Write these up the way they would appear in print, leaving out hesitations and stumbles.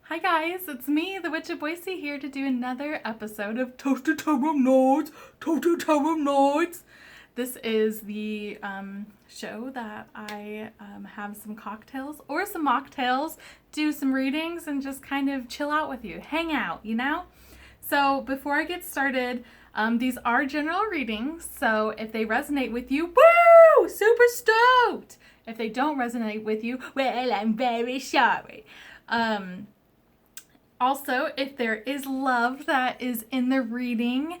Hi guys, it's me, the Witch of Boise, here to do another episode of Toasty Tarot Nights. Toasty Tarot Nights. This is the show that I have some cocktails or some mocktails, do some readings, and just kind of chill out with you, hang out, you know? So before I get started, these are general readings, so if they resonate with you, woo! Super stoked! If they don't resonate with you, well, I'm very sorry. Also, if there is love that is in the reading,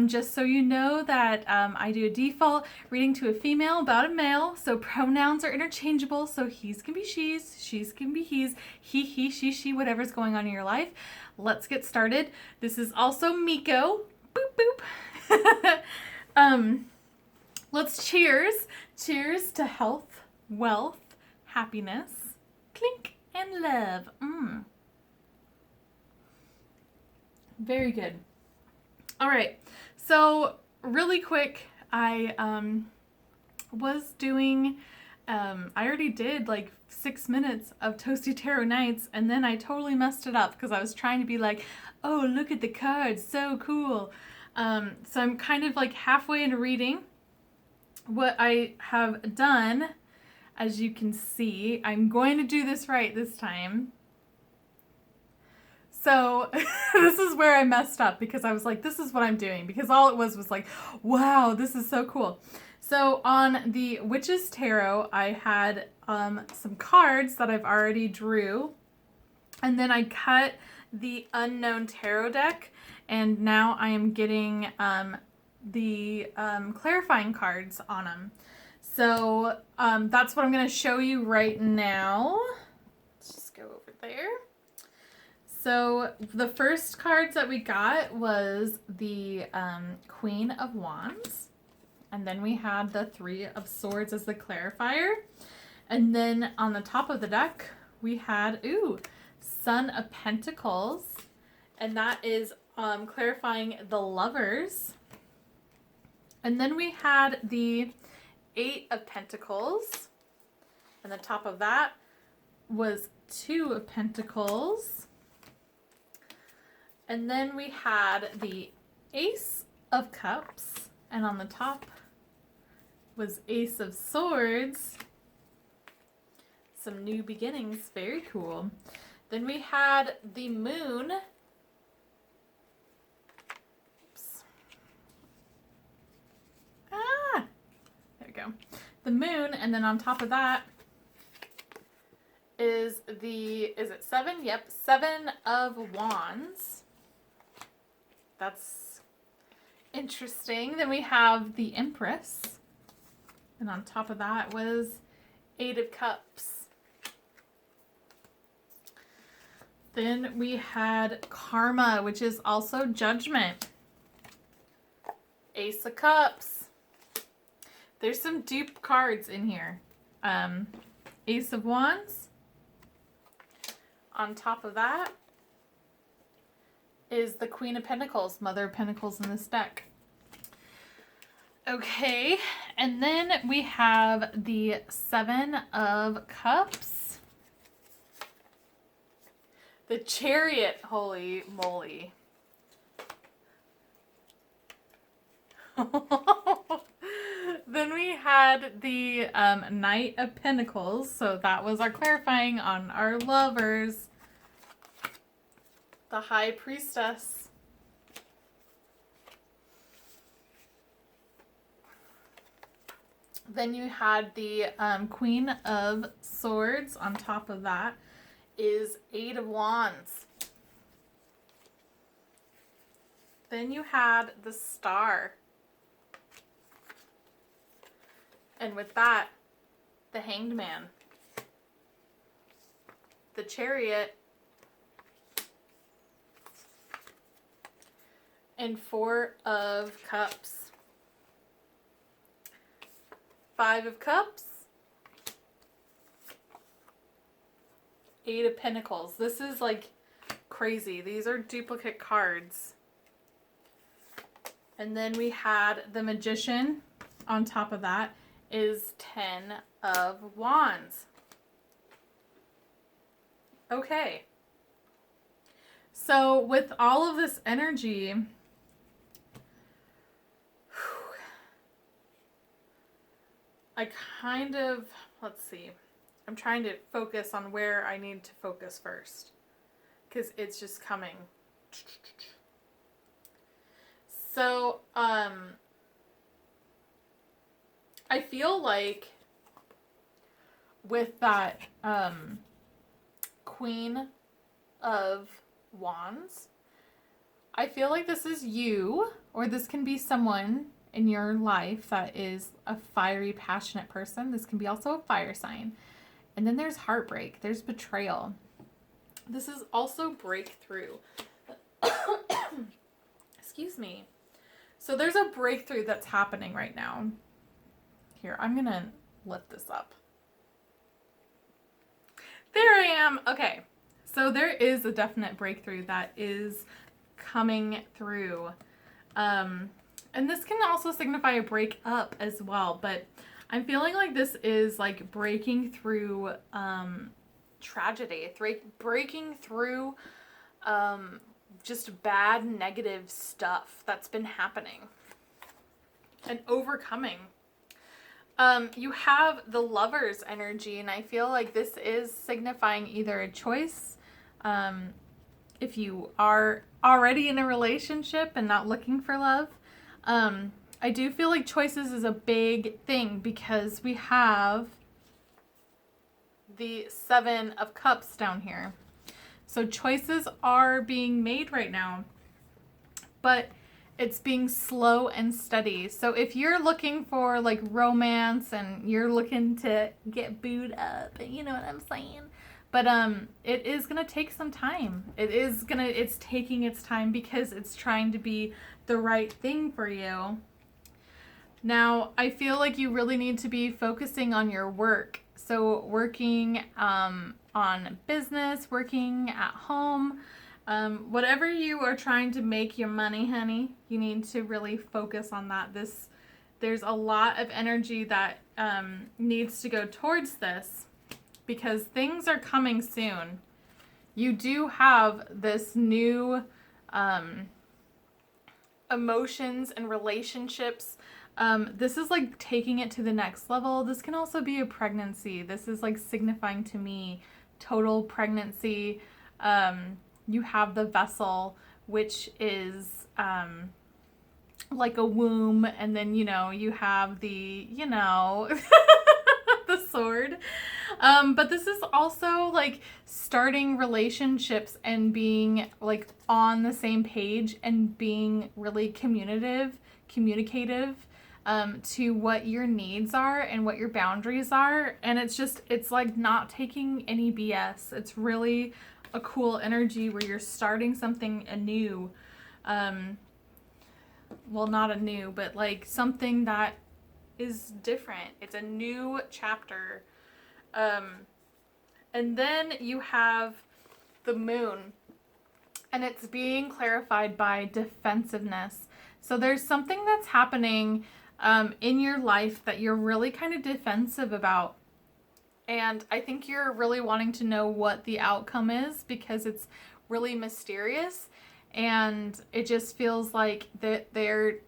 just so you know that I do a default reading to a female about a male, so pronouns are interchangeable, so he's can be she's can be he's, he, she, whatever's going on in your life. Let's get started. This is also Miko. Boop, boop. Let's cheers. Cheers to health, wealth, happiness, clink, and love. Very good. All right. So really quick, I was doing, I already did like 6 minutes of Toasty Tarot Nights, and then I totally messed it up because I was trying to be like, oh, look at the cards, so cool. So I'm kind of like halfway into reading. What I have done, as you can see, I'm going to do this right this time. So this is where I messed up because I was like, this is what I'm doing, because all it was like, wow, this is so cool. So on the Witch's Tarot, I had some cards that I've already drew, and then I cut the Unknown Tarot deck, and now I am getting the clarifying cards on them. So that's what I'm going to show you right now. Let's just go over there. So the first cards that we got was the Queen of Wands. And then we had the Three of Swords as the clarifier. And then on the top of the deck, we had, Son of Pentacles. And that is clarifying the Lovers. And then we had the Eight of Pentacles. And the top of that was Two of Pentacles. And then we had the Ace of Cups, and on the top was Ace of Swords. Some new beginnings, very cool. Then we had the Moon. Oops. There we go. The Moon, and then on top of that is it 7? Yep, 7 of Wands. That's interesting. Then we have the Empress. And on top of that was 8 of Cups. Then we had Karma, which is also Judgment. Ace of Cups. There's some deep cards in here. Ace of Wands. On top of that is the Queen of Pentacles, Mother of Pentacles in this deck. Okay, and then we have the 7 of Cups. The Chariot, holy moly. Then we had the Knight of Pentacles, so that was our clarifying on our lovers. The High Priestess. Then you had the Queen of Swords. On top of that is 8 of Wands. Then you had the Star. And with that, the Hanged Man. The Chariot. And 4 of Cups. 5 of Cups. 8 of Pentacles. This is like crazy. These are duplicate cards. And then we had the Magician. On top of that is 10 of Wands. Okay. So with all of this energy, I kind of, let's see, I'm trying to focus on where I need to focus first, because it's just coming. So, I feel like with that Queen of Wands, I feel like this is you, or this can be someone in your life that is a fiery, passionate person. This can be also a fire sign. And then there's heartbreak. There's betrayal. This is also breakthrough. Excuse me. So there's a breakthrough that's happening right now. Here, I'm going to lift this up. There I am. Okay. So there is a definite breakthrough that is coming through. And this can also signify a breakup as well, but I'm feeling like this is like breaking through tragedy, breaking through just bad, negative stuff that's been happening and overcoming. You have the Lover's energy, and I feel like this is signifying either a choice. If you are already in a relationship and not looking for love, I do feel like choices is a big thing, because we have the 7 of Cups down here. So choices are being made right now, but it's being slow and steady. So if you're looking for like romance and you're looking to get booed up, you know what I'm saying? But it is going to take some time. It's taking its time because it's trying to be the right thing for you. Now, I feel like you really need to be focusing on your work. So working on business, working at home, whatever you are trying to make your money, honey, you need to really focus on that. There's a lot of energy that needs to go towards this, because things are coming soon. You do have this new emotions and relationships. This is like taking it to the next level. This can also be a pregnancy. This is like signifying to me total pregnancy. You have the vessel, which is like a womb, and then you have the the sword. But this is also like starting relationships and being like on the same page and being really communicative to what your needs are and what your boundaries are. And it's like not taking any BS. It's really a cool energy where you're starting something anew. Well, not anew, but like something that is different. It's a new chapter. And then you have the moon, and it's being clarified by defensiveness. So there's something that's happening in your life that you're really kind of defensive about. And I think you're really wanting to know what the outcome is, because it's really mysterious. And it just feels like that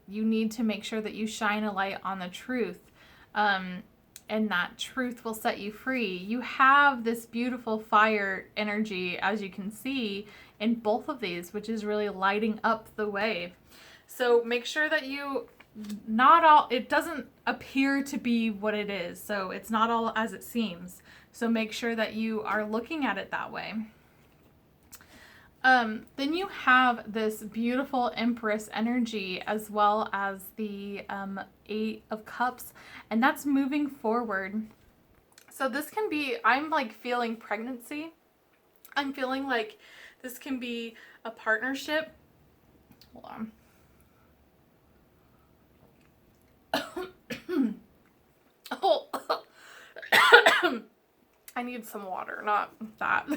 you need to make sure that you shine a light on the truth. And that truth will set you free. You have this beautiful fire energy, as you can see, in both of these, which is really lighting up the way. So make sure that it doesn't appear to be what it is. So it's not all as it seems. So make sure that you are looking at it that way. Then you have this beautiful Empress energy, as well as the 8 of Cups, and that's moving forward. So this can be, I'm like feeling pregnancy. I'm feeling like this can be a partnership. Hold on. Oh, I need some water, not that.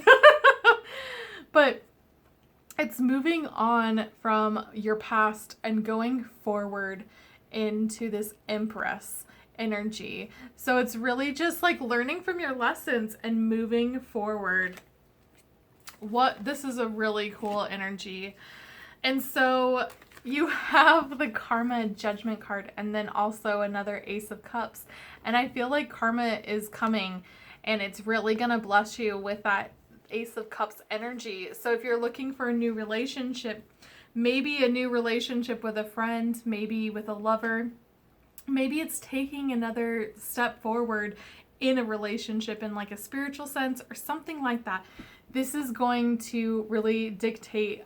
But it's moving on from your past and going forward into this Empress energy. So it's really just like learning from your lessons and moving forward this is a really cool energy. And so you have the Karma Judgment card and then also another Ace of Cups. And I feel like karma is coming and it's really going to bless you with that Ace of Cups energy. So if you're looking for a new relationship, maybe a new relationship with a friend, maybe with a lover, maybe it's taking another step forward in a relationship in like a spiritual sense or something like that. This is going to really dictate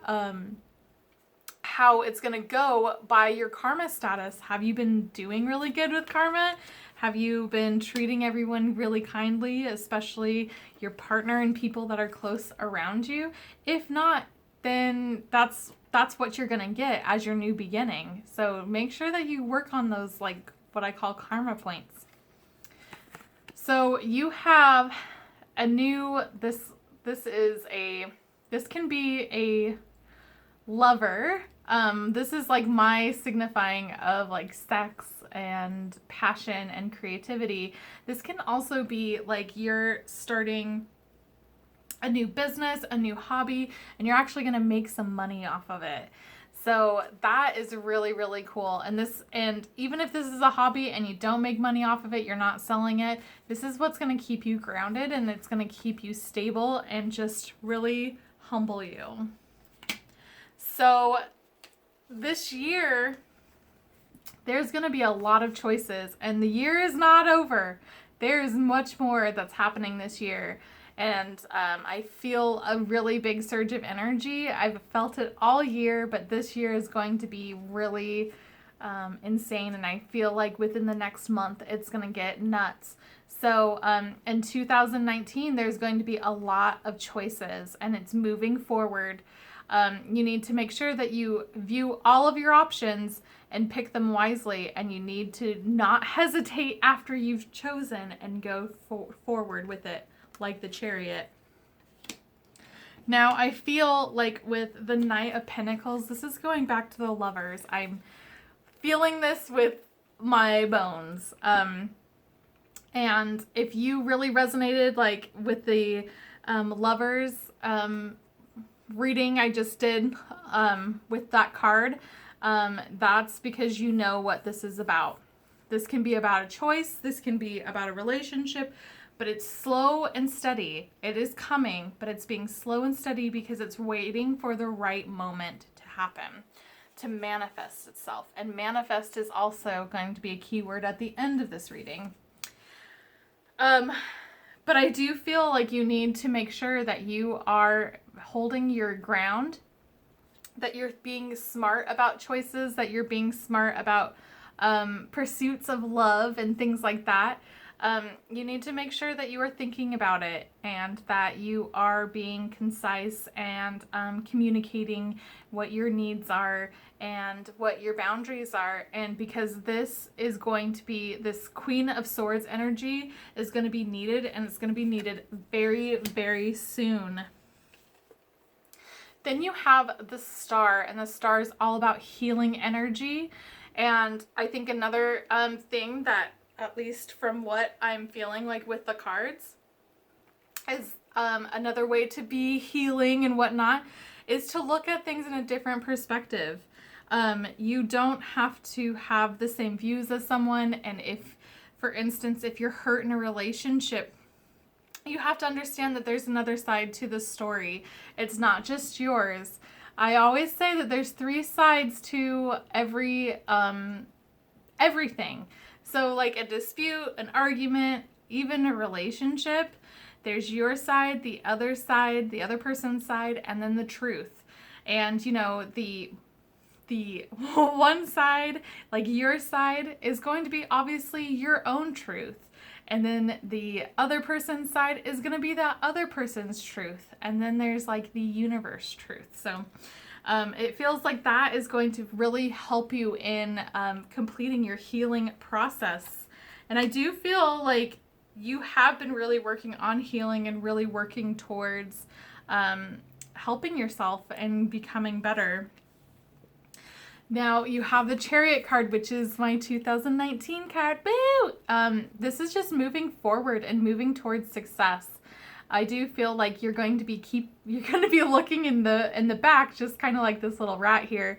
how it's going to go by your karma status. Have you been doing really good with karma? Have you been treating everyone really kindly, especially your partner and people that are close around you? If not, then that's what you're going to get as your new beginning. So make sure that you work on those, like what I call karma points. So you have a new, this can be a lover. This is like my signifying of like sex and passion and creativity. This can also be like you're starting a new business, a new hobby, and you're actually going to make some money off of it. So that is really, really cool. And even if this is a hobby and you don't make money off of it, you're not selling it, this is what's going to keep you grounded and it's going to keep you stable and just really humble you. So this year, there's going to be a lot of choices and the year is not over. There's much more that's happening this year. And I feel a really big surge of energy. I've felt it all year, but this year is going to be really insane. And I feel like within the next month, it's going to get nuts. So in 2019, there's going to be a lot of choices and it's moving forward. You need to make sure that you view all of your options and pick them wisely. And you need to not hesitate after you've chosen and go forward with it, like the Chariot. Now, I feel like with the Knight of Pentacles, this is going back to the lovers. I'm feeling this with my bones. And if you really resonated like with the lovers reading I just did with that card, that's because you know what this is about. This can be about a choice. This can be about a relationship, but it's slow and steady. It is coming, but it's being slow and steady because it's waiting for the right moment to happen, to manifest itself. And manifest is also going to be a key word at the end of this reading. But I do feel like you need to make sure that you are holding your ground, that you're being smart about choices, that you're being smart about pursuits of love and things like that. You need to make sure that you are thinking about it and that you are being concise and communicating what your needs are and what your boundaries are. And because this is going to be, this Queen of Swords energy is going to be needed, and it's going to be needed very, very soon. Then you have the Star, and the Star is all about healing energy. And I think another thing that, at least from what I'm feeling like with the cards, is another way to be healing and whatnot, is to look at things in a different perspective. You don't have to have the same views as someone. And if, for instance, if you're hurt in a relationship, you have to understand that there's another side to the story. It's not just yours. I always say that there's 3 sides to everything. So like a dispute, an argument, even a relationship, there's your side, the other person's side, and then the truth. And you know, the one side, like your side, is going to be obviously your own truth. And then the other person's side is going to be that other person's truth. And then there's like the universe truth. So it feels like that is going to really help you in completing your healing process. And I do feel like you have been really working on healing and really working towards helping yourself and becoming better. Now you have the Chariot card, which is my 2019 card. Boo! This is just moving forward and moving towards success. I do feel like you're going to be looking in the back, just kind of like this little rat here,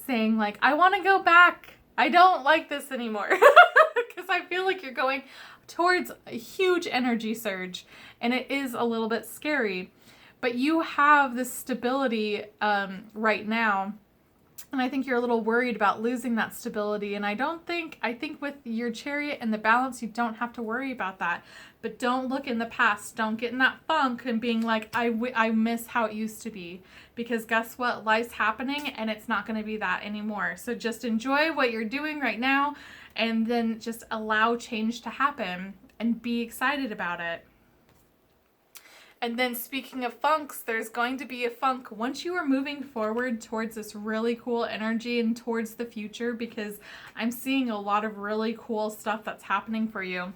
saying like, I want to go back. I don't like this anymore. Because I feel like you're going towards a huge energy surge, and it is a little bit scary. But you have this stability right now. And I think you're a little worried about losing that stability. And I think with your Chariot and the balance, you don't have to worry about that. But don't look in the past. Don't get in that funk and being like, I miss how it used to be. Because guess what? Life's happening and it's not going to be that anymore. So just enjoy what you're doing right now and then just allow change to happen and be excited about it. And then speaking of funks, there's going to be a funk once you are moving forward towards this really cool energy and towards the future, because I'm seeing a lot of really cool stuff that's happening for you.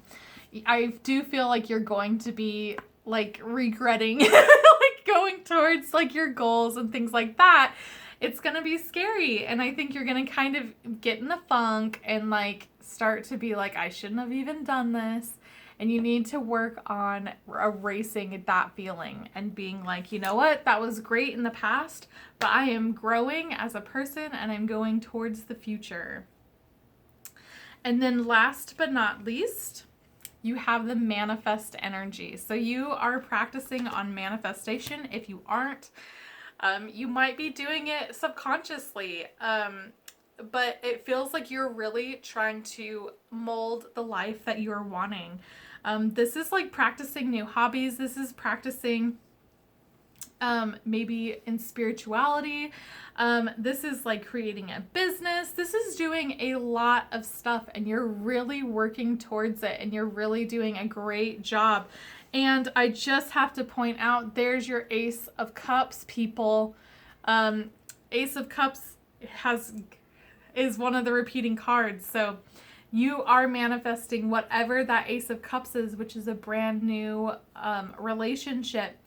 I do feel like you're going to be like regretting like going towards like your goals and things like that. It's going to be scary. And I think you're going to kind of get in the funk and like start to be like, I shouldn't have even done this. And you need to work on erasing that feeling and being like, you know what, that was great in the past, but I am growing as a person and I'm going towards the future. And then last but not least, you have the manifest energy. So you are practicing on manifestation. If you aren't, you might be doing it subconsciously. But it feels like you're really trying to mold the life that you're wanting. This is like practicing new hobbies. This is practicing maybe in spirituality. This is like creating a business. This is doing a lot of stuff and you're really working towards it and you're really doing a great job. And I just have to point out, there's your Ace of Cups, people. Ace of Cups is one of the repeating cards. So you are manifesting whatever that Ace of Cups is, which is a brand new relationship.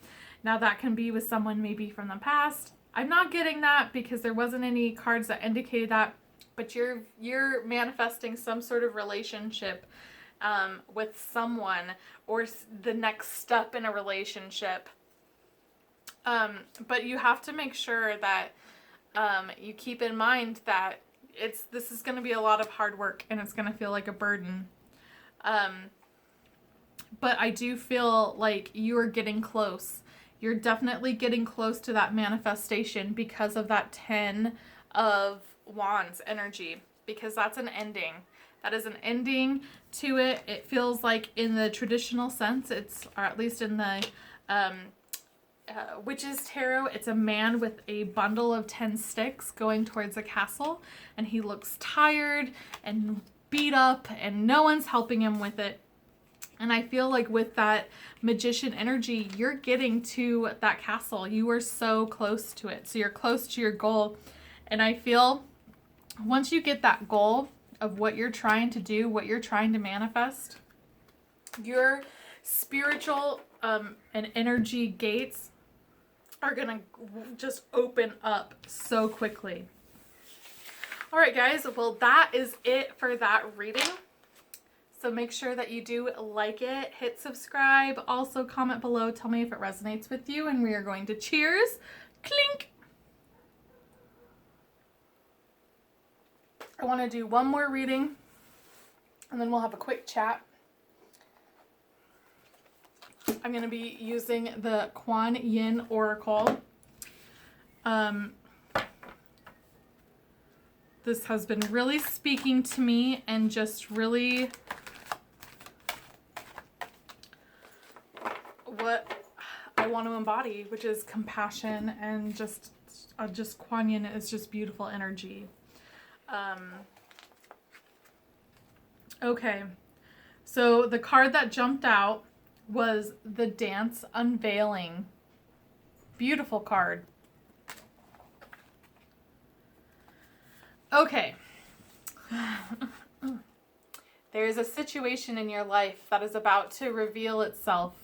Now that can be with someone maybe from the past. I'm not getting that because there wasn't any cards that indicated that, but you're manifesting some sort of relationship with someone or the next step in a relationship. But you have to make sure that you keep in mind that this is going to be a lot of hard work and it's going to feel like a burden. But I do feel like you are getting close. You're definitely getting close to that manifestation because of that 10 of Wands energy, because that's an ending. That is an ending to it. It feels like in the traditional sense, or at least in the Witch's Tarot, it's a man with a bundle of 10 sticks going towards a castle, and he looks tired and beat up and no one's helping him with it. And I feel like with that magician energy, you're getting to that castle. You are so close to it. So you're close to your goal. And I feel once you get that goal of what you're trying to do, what you're trying to manifest, your spiritual and energy gates are going to just open up so quickly. All right, guys. Well, that is it for that reading. So make sure that you do like it, hit subscribe, also comment below, tell me if it resonates with you, and we are going to cheers. Clink! I want to do one more reading, and then we'll have a quick chat. I'm going to be using the Kuan Yin Oracle. This has been really speaking to me and just really what I want to embody, which is compassion and just Kuan Yin is just beautiful energy. Okay, so the card that jumped out was the Dance Unveiling. Beautiful card. Okay. There is a situation in your life that is about to reveal itself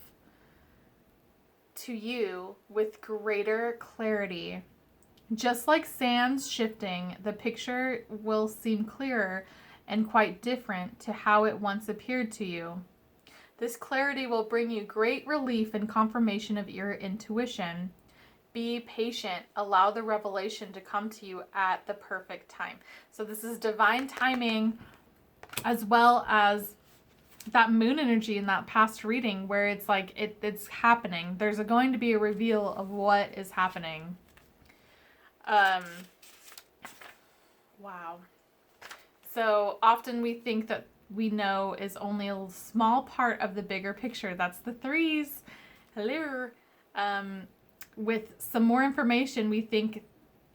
to you with greater clarity. Just like sands shifting, the picture will seem clearer and quite different to how it once appeared to you. This clarity will bring you great relief and confirmation of your intuition. Be patient. Allow the revelation to come to you at the perfect time. So this is divine timing, as well as that moon energy in that past reading where it's like it's happening. There's going to be a reveal of what is happening. Wow. So often we think that we know is only a small part of the bigger picture. That's the threes. Hello. With some more information we think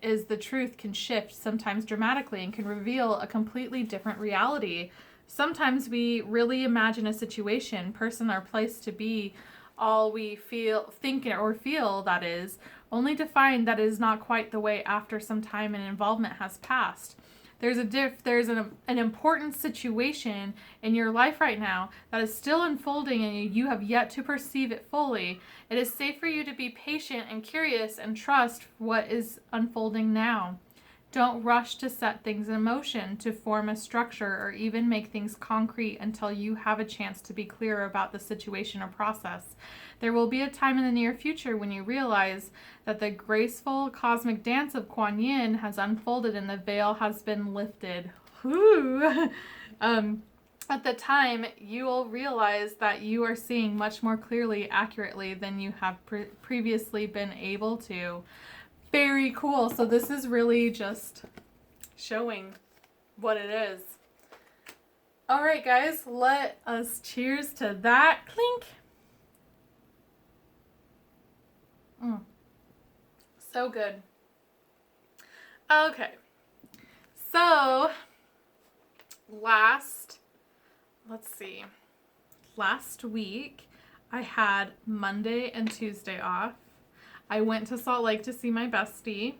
is the truth can shift, sometimes dramatically, and can reveal a completely different reality. Sometimes we really imagine a situation, person, or place to be all we think or feel, that is, only to find that it is not quite the way after some time and involvement has passed. There's an important situation in your life right now that is still unfolding and you have yet to perceive it fully. It is safe for you to be patient and curious and trust what is unfolding now. Don't rush to set things in motion, to form a structure, or even make things concrete until you have a chance to be clear about the situation or process. There will be a time in the near future when you realize that the graceful cosmic dance of Kuan Yin has unfolded and the veil has been lifted. At the time, you will realize that you are seeing much more clearly, accurately than you have previously been able to. Very cool. So this is really just showing what it is. All right, guys, let us cheers to that. Clink. So good. Okay. So last week I had Monday and Tuesday off. I went to Salt Lake to see my bestie.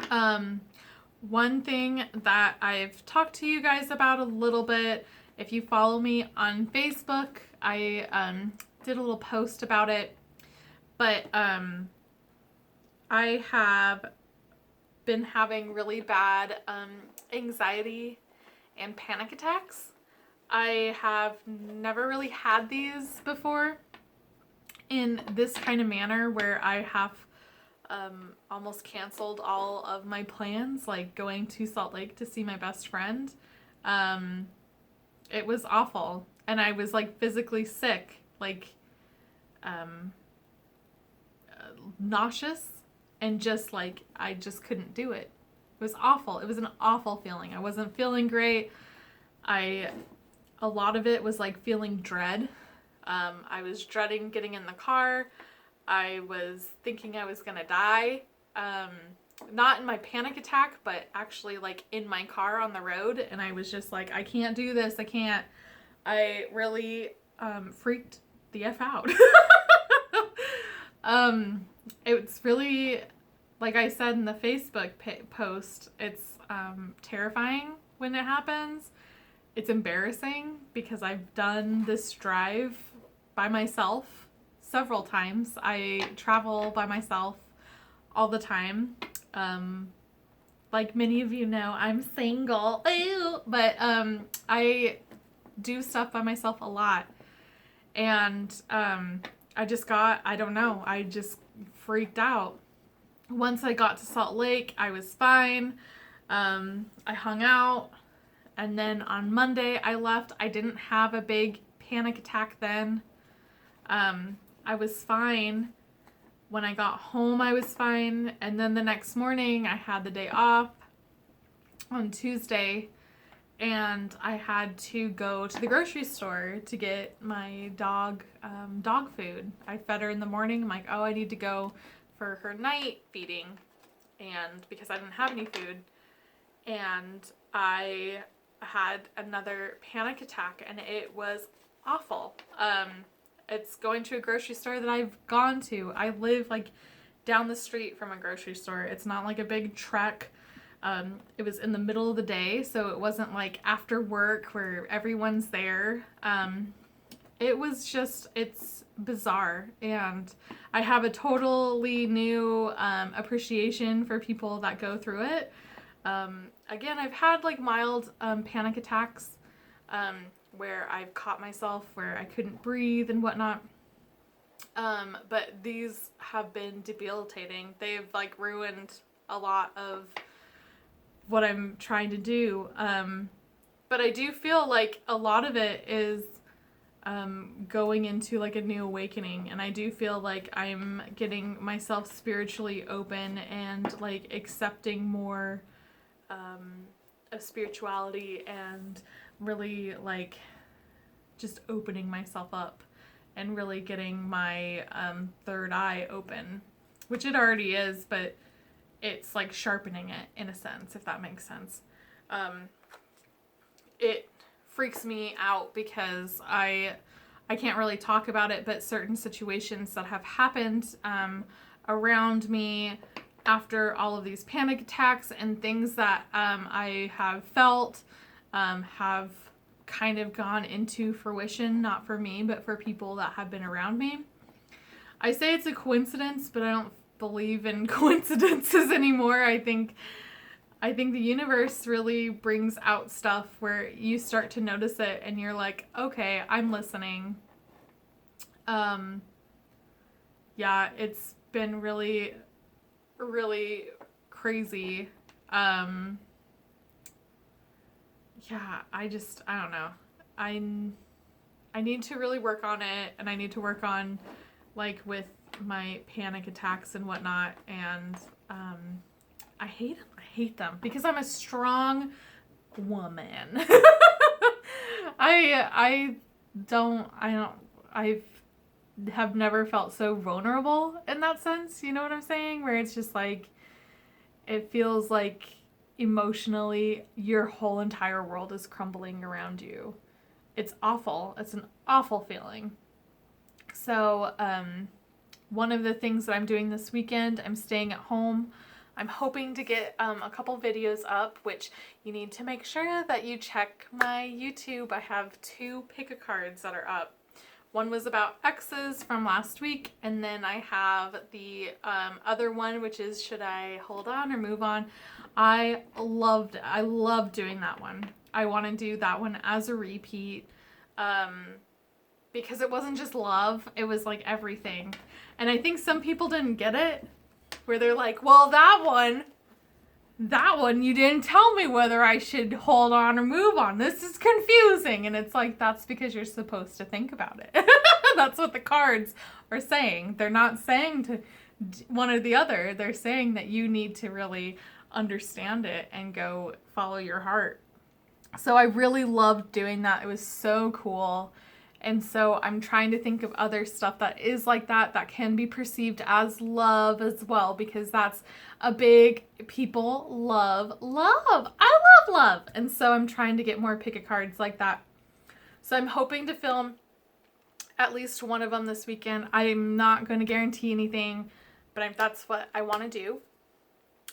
One thing that I've talked to you guys about a little bit, if you follow me on Facebook, I did a little post about it, but I have been having really bad anxiety and panic attacks. I have never really had these before in this kind of manner where I have almost canceled all of my plans, like going to Salt Lake to see my best friend. It was awful. And I was like physically sick, like nauseous, and just like I just couldn't do it. It was awful. It was an awful feeling. I wasn't feeling great. A lot of it was like feeling dread. I was dreading getting in the car. I was thinking I was gonna die. Not in my panic attack, but actually like in my car on the road. And I was just like, I can't do this. I can't. I really freaked the F out. It's really, like I said in the Facebook post, it's terrifying when it happens. It's embarrassing because I've done this drive by myself several times. I travel by myself all the time. Like many of you know, I'm single. Ooh, but I do stuff by myself a lot. And I just freaked out. Once I got to Salt Lake, I was fine. I hung out. And then on Monday I left. I didn't have a big panic attack then. I was fine. When I got home, I was fine. And then the next morning I had the day off on Tuesday, and I had to go to the grocery store to get my dog food. I fed her in the morning. I'm like, oh, I need to go for her night feeding, and because I didn't have any food. And I had another panic attack, and it was awful. It's going to a grocery store that I've gone to. I live like down the street from a grocery store. It's not like a big trek. It was in the middle of the day, so it wasn't like after work where everyone's there. It was just, it's bizarre. And I have a totally new appreciation for people that go through it. Again, I've had like mild panic attacks, where I've caught myself where I couldn't breathe and whatnot. But these have been debilitating. They've like ruined a lot of what I'm trying to do. But I do feel like a lot of it is going into like a new awakening, and I do feel like I'm getting myself spiritually open and like accepting more of spirituality, and really like just opening myself up and really getting my third eye open, which it already is, but it's like sharpening it in a sense, if that makes sense. It freaks me out because I can't really talk about it, but certain situations that have happened around me after all of these panic attacks and things that I have felt have kind of gone into fruition, not for me, but for people that have been around me. I say it's a coincidence, but I don't believe in coincidences anymore. I think the universe really brings out stuff where you start to notice it and you're like, okay, I'm listening. Yeah, it's been really, really crazy. Yeah, I don't know. I need to really work on it, and I need to work on like with my panic attacks and whatnot, and I hate them because I'm a strong woman. I have never felt so vulnerable in that sense, you know what I'm saying? Where it's just like, it feels like emotionally your whole entire world is crumbling around you. It's awful. It's an awful feeling. So, one of the things that I'm doing this weekend, I'm staying at home. I'm hoping to get a couple videos up, which you need to make sure that you check my YouTube. I have 2 pick-a-cards that are up. One was about exes from last week, and then I have the other one, which is should I hold on or move on? I love doing that one. I want to do that one as a repeat because it wasn't just love, it was like everything. And I think some people didn't get it, where they're like, well, that one, you didn't tell me whether I should hold on or move on. This is confusing. And it's like, that's because you're supposed to think about it. That's what the cards are saying. They're not saying to one or the other. They're saying that you need to really understand it and go follow your heart. So I really loved doing that. It was so cool. And so I'm trying to think of other stuff that is like that can be perceived as love as well, because that's a big, people love. I love love. And so I'm trying to get more pick-a-cards like that. So I'm hoping to film at least one of them this weekend. I'm not going to guarantee anything, but that's what I want to do.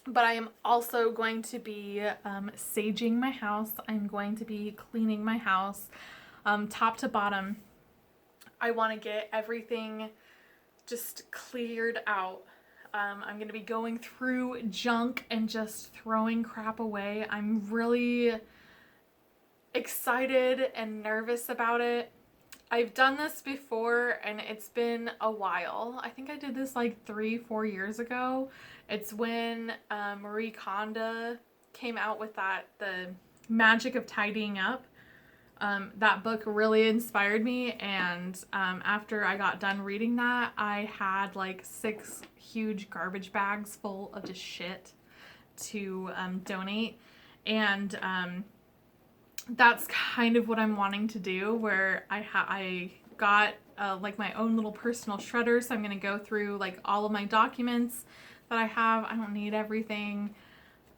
But I am also going to be saging my house. I'm going to be cleaning my house. Top to bottom. I want to get everything just cleared out. I'm going to be going through junk and just throwing crap away. I'm really excited and nervous about it. I've done this before and it's been a while. I think I did this like 3-4 years ago. It's when Marie Kondo came out with the Magic of Tidying Up. That book really inspired me, and after I got done reading that, I had like 6 huge garbage bags full of just shit to donate, and that's kind of what I'm wanting to do, where I got like my own little personal shredder, so I'm going to go through like all of my documents that I have. I don't need everything.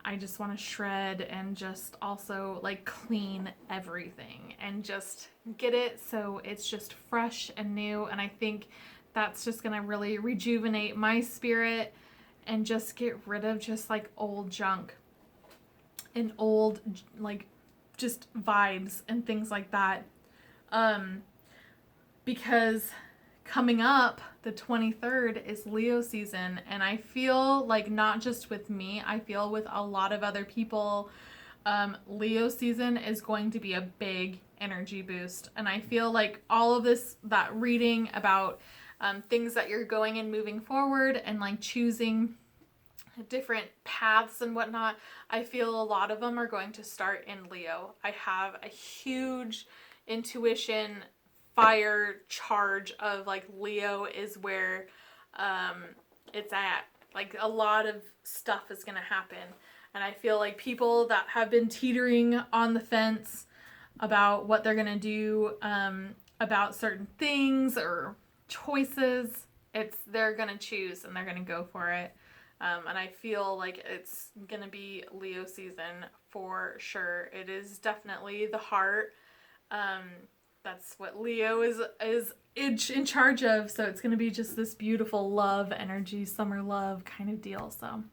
I just want to shred and just also like clean everything and just get it so it's just fresh and new. And I think that's just going to really rejuvenate my spirit and just get rid of just like old junk and old like just vibes and things like that. Because coming up, the 23rd is Leo season, and I feel like not just with me, I feel with a lot of other people, Leo season is going to be a big energy boost. And I feel like all of this, that reading about things that you're going and moving forward and like choosing different paths and whatnot, I feel a lot of them are going to start in Leo. I have a huge intuition fire charge of like Leo is where it's at. Like a lot of stuff is going to happen. And I feel like people that have been teetering on the fence about what they're going to do about certain things or choices, they're going to choose and they're going to go for it. And I feel like it's going to be Leo season for sure. It is definitely the heart. That's what Leo is in charge of. So it's going to be just this beautiful love energy, summer love kind of deal. So,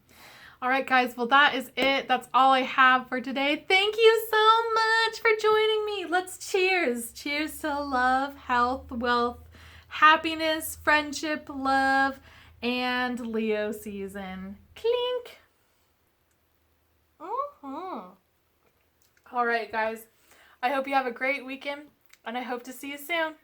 all right, guys. Well, that is it. That's all I have for today. Thank you so much for joining me. Let's cheers. Cheers to love, health, wealth, happiness, friendship, love, and Leo season. Clink. All right, guys. I hope you have a great weekend, and I hope to see you soon.